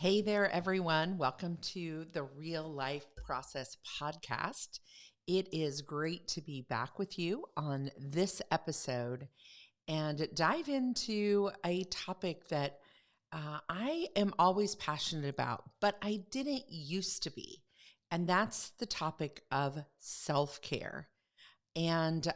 Hey there, everyone. Welcome to the Real Life Process Podcast. It is great to be back with you on this episode and dive into a topic that I am always passionate about, but I didn't used to be. And that's the topic of self care. And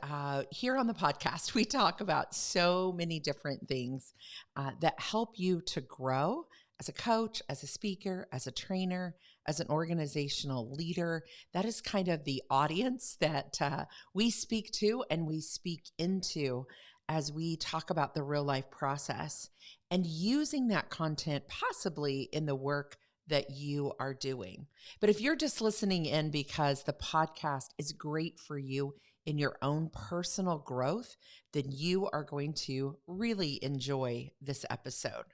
here on the podcast, we talk about so many different things that help you to grow as a coach, as a speaker, as a trainer, as an organizational leader. That is kind of the audience that we speak to and we speak into as we talk about the real life process and using that content possibly in the work that you are doing. But if you're just listening in because the podcast is great for you in your own personal growth, then you are going to really enjoy this episode.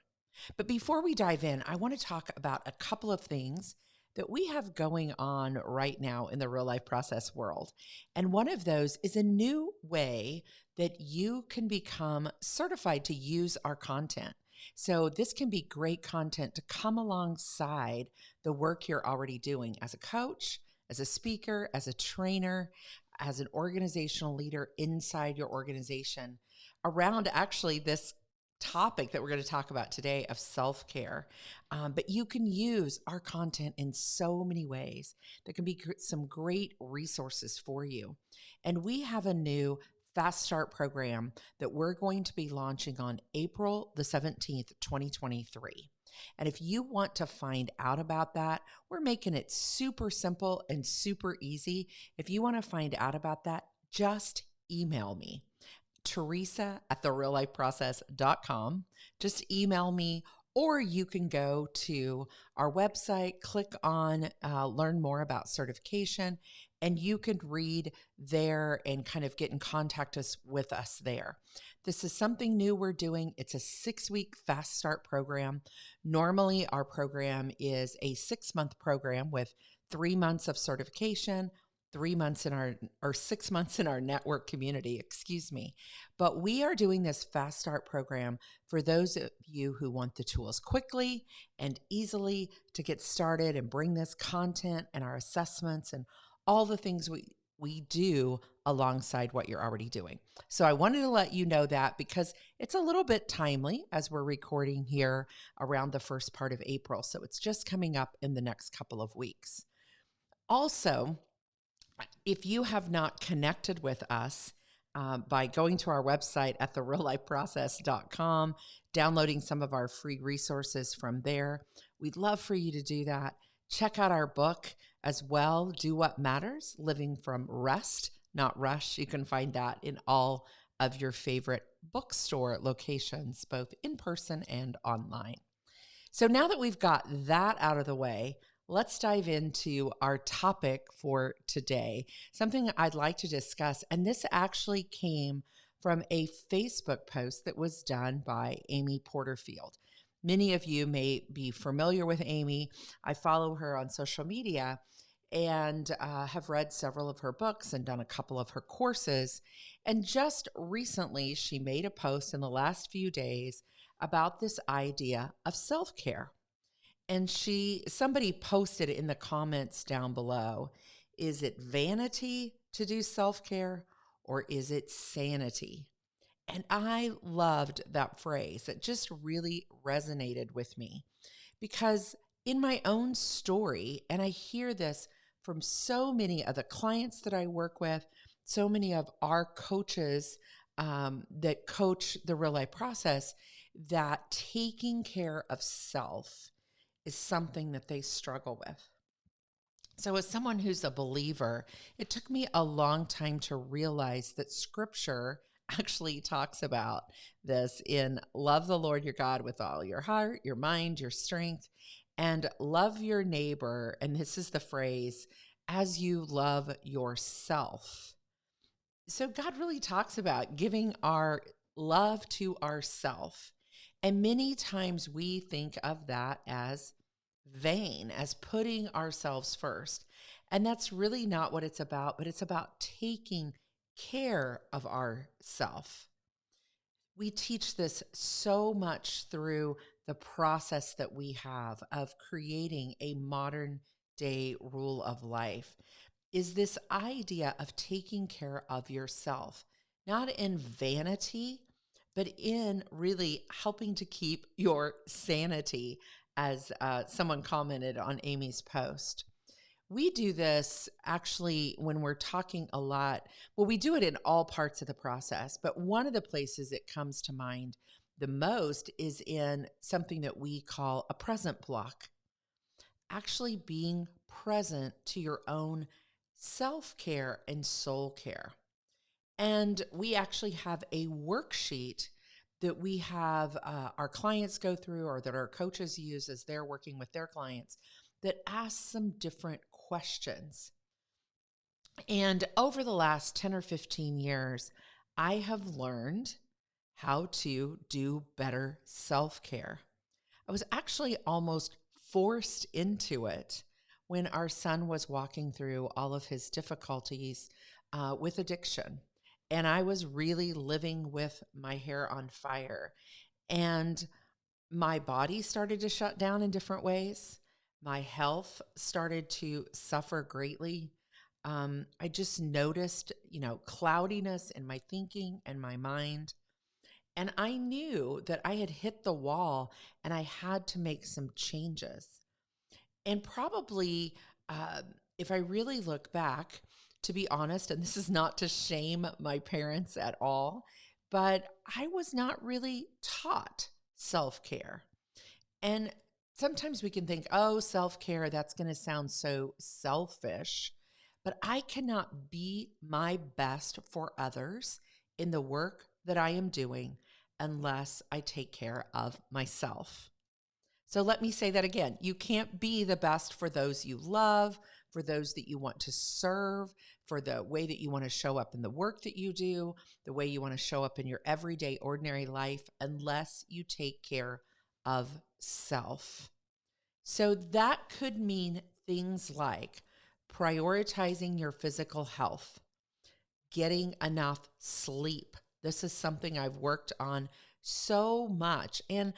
But before we dive in, I want to talk about a couple of things that we have going on right now in the real life process world. And one of those is a new way that you can become certified to use our content. So this can be great content to come alongside the work you're already doing as a coach, as a speaker, as a trainer, as an organizational leader inside your organization around actually this topic that we're going to talk about today of self-care. But you can use our content in so many ways that can be some great resources for you. And we have a new Fast Start program that we're going to be launching on April the 17th, 2023. And if you want to find out about that, we're making it super simple and super easy. If you want to find out about that, just email me, Teresa at thereallifeprocess.com. Just email me, or you can go to our website, click on learn more about certification, and you can read there and kind of get in contact with us there. This is something new we're doing. It's a 6-week Fast Start program. Normally, our program is a 6-month program with 3 months of certification, 3 months in or 6 months in our network community, excuse me. But we are doing this Fast Start program for those of you who want the tools quickly and easily to get started and bring this content and our assessments and all the things we do alongside what you're already doing. So I wanted to let you know that because it's a little bit timely as we're recording here around the first part of April. So it's just coming up in the next couple of weeks. Also, if you have not connected with us by going to our website at thereallifeprocess.com, downloading some of our free resources from there, we'd love for you to do that. Check out our book as well, Do What Matters, Living from Rest, Not Rush. You can find that in all of your favorite bookstore locations, both in person and online. So now that we've got that out of the way, let's dive into our topic for today, something I'd like to discuss. And this actually came from a Facebook post that was done by Amy Porterfield. Many of you may be familiar with Amy. I follow her on social media and have read several of her books and done a couple of her courses. And just recently, she made a post in the last few days about this idea of self-care. And somebody posted in the comments down below, is it vanity to do self-care or is it sanity? And I loved that phrase. It just really resonated with me because in my own story, and I hear this from so many of the clients that I work with, so many of our coaches that coach the real life process, that taking care of self is something that they struggle with. So as someone who's a believer, it took me a long time to realize that scripture actually talks about this in love the Lord your God with all your heart, your mind, your strength, and love your neighbor. And this is the phrase, as you love yourself. So God really talks about giving our love to ourself. And many times we think of that as vain, as putting ourselves first. And that's really not what it's about, but it's about taking care of ourself. We teach this so much through the process that we have of creating a modern day rule of life is this idea of taking care of yourself, not in vanity, but in really helping to keep your sanity, as someone commented on Amy's post. We do this actually when we're talking a lot. Well, we do it in all parts of the process, but one of the places it comes to mind the most is in something that we call a present block. Actually being present to your own self care and soul care. And we actually have a worksheet that we have our clients go through or that our coaches use as they're working with their clients that asks some different questions. And over the last 10 or 15 years, I have learned how to do better self care. I was actually almost forced into it when our son was walking through all of his difficulties with addiction. And I was really living with my hair on fire. And my body started to shut down in different ways. My health started to suffer greatly. I just noticed, cloudiness in my thinking and my mind. And I knew that I had hit the wall and I had to make some changes. And probably, uh, if I really look back, to be honest, and this is not to shame my parents at all, but I was not really taught self care. And sometimes we can think, oh, self care, that's going to sound so selfish. But I cannot be my best for others in the work that I am doing unless I take care of myself. So let me say that again. You can't be the best for those you love, for those that you want to serve, for the way that you want to show up in the work that you do, the way you want to show up in your everyday, ordinary life, unless you take care of self. So that could mean things like prioritizing your physical health, getting enough sleep. This is something I've worked on so much. And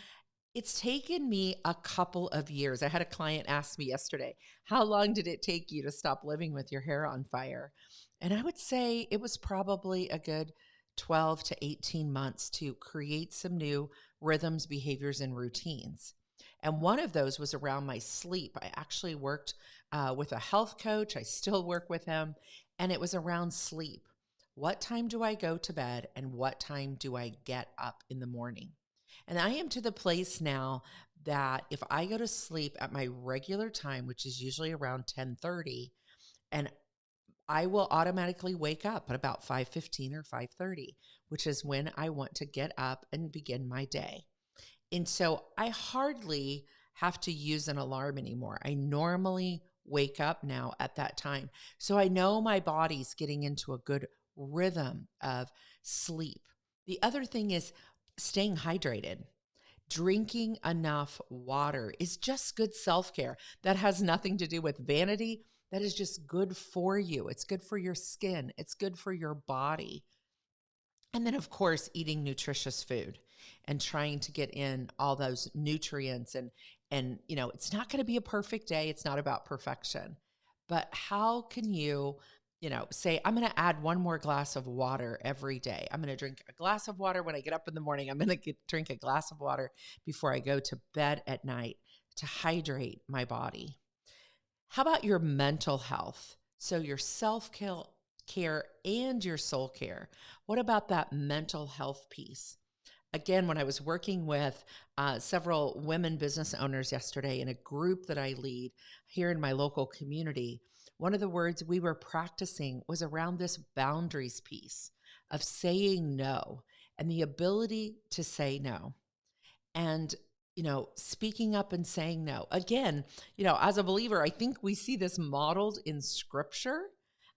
it's taken me a couple of years. I had a client ask me yesterday, how long did it take you to stop living with your hair on fire? And I would say it was probably a good 12 to 18 months to create some new rhythms, behaviors, and routines. And one of those was around my sleep. I actually worked with a health coach. I still work with him. And it was around sleep. What time do I go to bed and what time do I get up in the morning? And I am to the place now that if I go to sleep at my regular time, which is usually around 10:30, and I will automatically wake up at about 5:15 or 5:30, which is when I want to get up and begin my day. And so I hardly have to use an alarm anymore. I normally wake up now at that time. So I know my body's getting into a good rhythm of sleep. The other thing is staying hydrated. Drinking enough water is just good self care. That has nothing to do with vanity. That is just good for you. It's good for your skin, it's good for your body. And then, of course, eating nutritious food and trying to get in all those nutrients. And it's not going to be a perfect day. It's not about perfection. But how can you, say, I'm going to add one more glass of water every day. I'm going to drink a glass of water when I get up in the morning. I'm going to drink a glass of water before I go to bed at night to hydrate my body. How about your mental health? So your self-care and your soul care. What about that mental health piece? Again, when I was working with several women business owners yesterday in a group that I lead here in my local community, one of the words we were practicing was around this boundaries piece of saying no and the ability to say no. And speaking up and saying no. Again, as a believer, I think we see this modeled in scripture.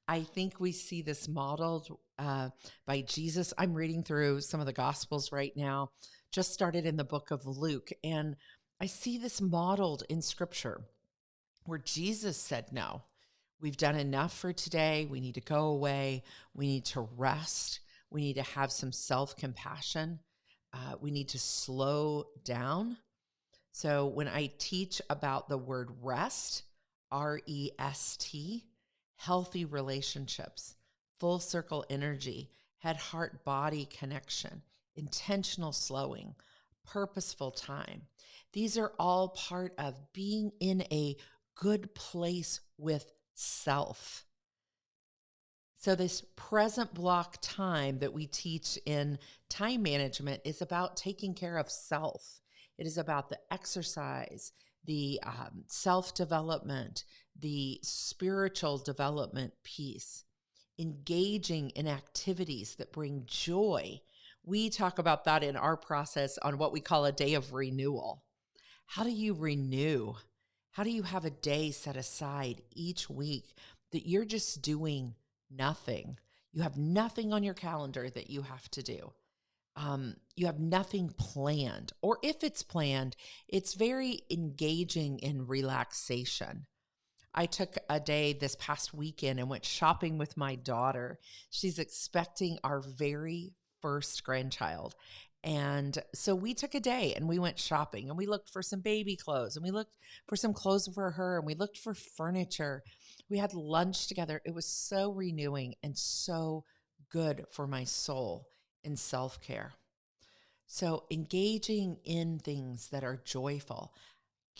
I think we see this modeled by Jesus. I'm reading through some of the Gospels right now, just started in the book of Luke, and I see this modeled in scripture where Jesus said no. We've done enough for today. We need to go away. We need to rest. We need to have some self-compassion. We need to slow down. So when I teach about the word rest, REST, healthy relationships, full circle energy, head, heart, body connection, intentional slowing, purposeful time. These are all part of being in a good place with self. So this present block time that we teach in time management is about taking care of self. It is about the exercise, the self-development, the spiritual development piece, engaging in activities that bring joy. We talk about that in our process on what we call a day of renewal. How do you renew? How do you have a day set aside each week that you're just doing nothing? You have nothing on your calendar that you have to do. You have nothing planned. Or if it's planned, it's very engaging in relaxation. I took a day this past weekend and went shopping with my daughter. She's expecting our very first grandchild. And so we took a day and we went shopping and we looked for some baby clothes and we looked for some clothes for her and we looked for furniture. We had lunch together. It was so renewing and so good for my soul in self-care. So engaging in things that are joyful.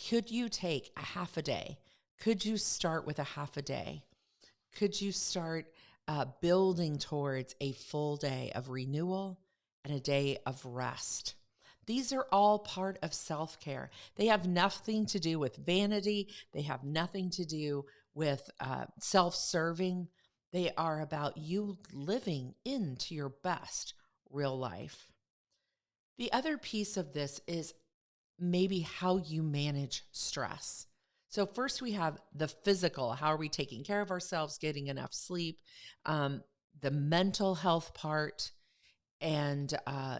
Could you take a half a day? Could you start with a half a day? Could you start building towards a full day of renewal and a day of rest? These are all part of self-care. They have nothing to do with vanity. They have nothing to do with self-serving. They are about you living into your best real life. The other piece of this is maybe how you manage stress. So first we have the physical. How are we taking care of ourselves, getting enough sleep, the mental health part, and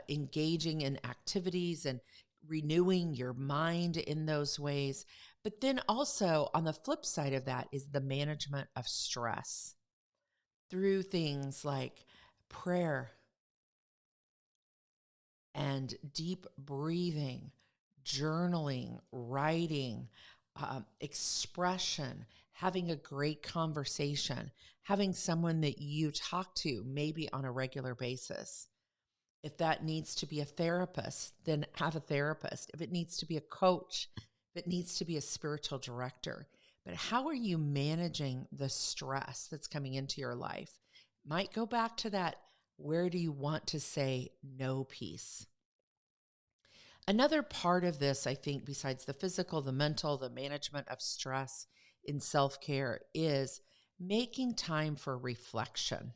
engaging in activities and renewing your mind in those ways. But then also on the flip side of that is the management of stress through things like prayer and deep breathing, journaling, writing, expression, having a great conversation, having someone that you talk to maybe on a regular basis. If that needs to be a therapist, then have a therapist. If it needs to be a coach, if it needs to be a spiritual director. But how are you managing the stress that's coming into your life? Might go back to that, where do you want to say no piece? Another part of this, I think, besides the physical, the mental, the management of stress in self-care is making time for reflection,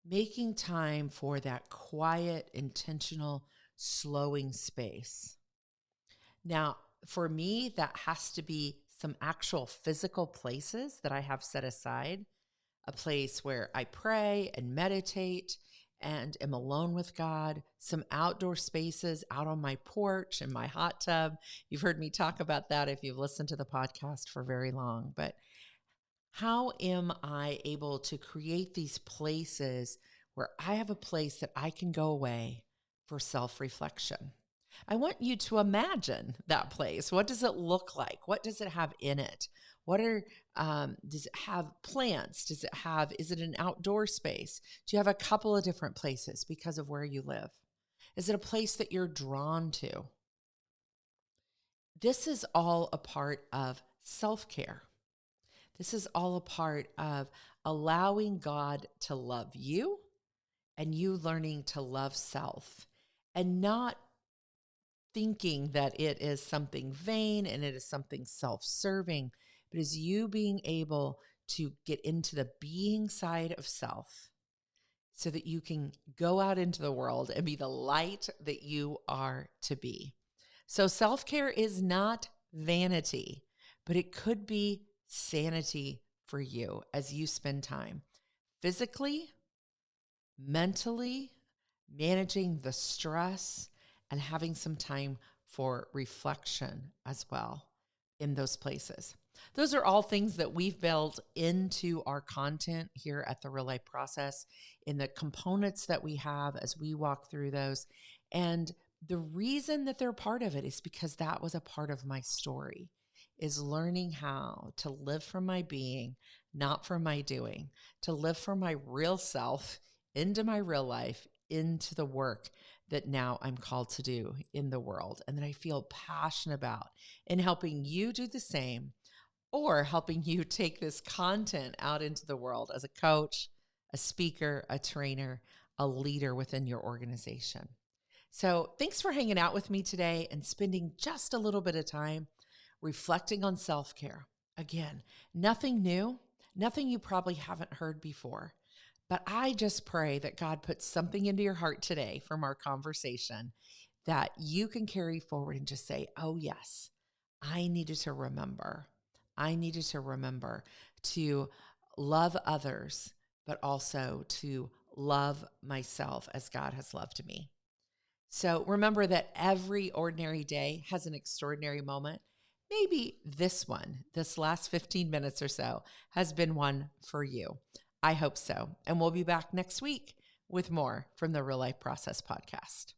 making time for that quiet, intentional, slowing space. Now, for me, that has to be some actual physical places that I have set aside, a place where I pray and meditate and am alone with God, some outdoor spaces out on my porch and my hot tub. You've heard me talk about that if you've listened to the podcast for very long. But how am I able to create these places where I have a place that I can go away for self-reflection? I want you to imagine that place. What does it look like? What does it have in it? Does it have plants? Is it an outdoor space? Do you have a couple of different places because of where you live? Is it a place that you're drawn to? This is all a part of self-care. This is all a part of allowing God to love you and you learning to love self and not thinking that it is something vain and it is something self-serving, but is you being able to get into the being side of self so that you can go out into the world and be the light that you are to be. So self-care is not vanity, but it could be sanity for you as you spend time physically, mentally, managing the stress, and having some time for reflection as well in those places. Those are all things that we've built into our content here at the Real Life Process in the components that we have as we walk through those. And the reason that they're part of it is because that was a part of my story, is learning how to live from my being, not from my doing, to live from my real self into my real life, into the work that now I'm called to do in the world and that I feel passionate about, in helping you do the same, or helping you take this content out into the world as a coach, a speaker, a trainer, a leader within your organization. So thanks for hanging out with me today and spending just a little bit of time reflecting on self-care. Again, nothing new, nothing you probably haven't heard before, but I just pray that God puts something into your heart today from our conversation that you can carry forward and just say, oh yes, I needed to remember. I needed to remember to love others, but also to love myself as God has loved me. So remember that every ordinary day has an extraordinary moment. Maybe this one, this last 15 minutes or so, has been one for you. I hope so. And we'll be back next week with more from the Real Life Process Podcast.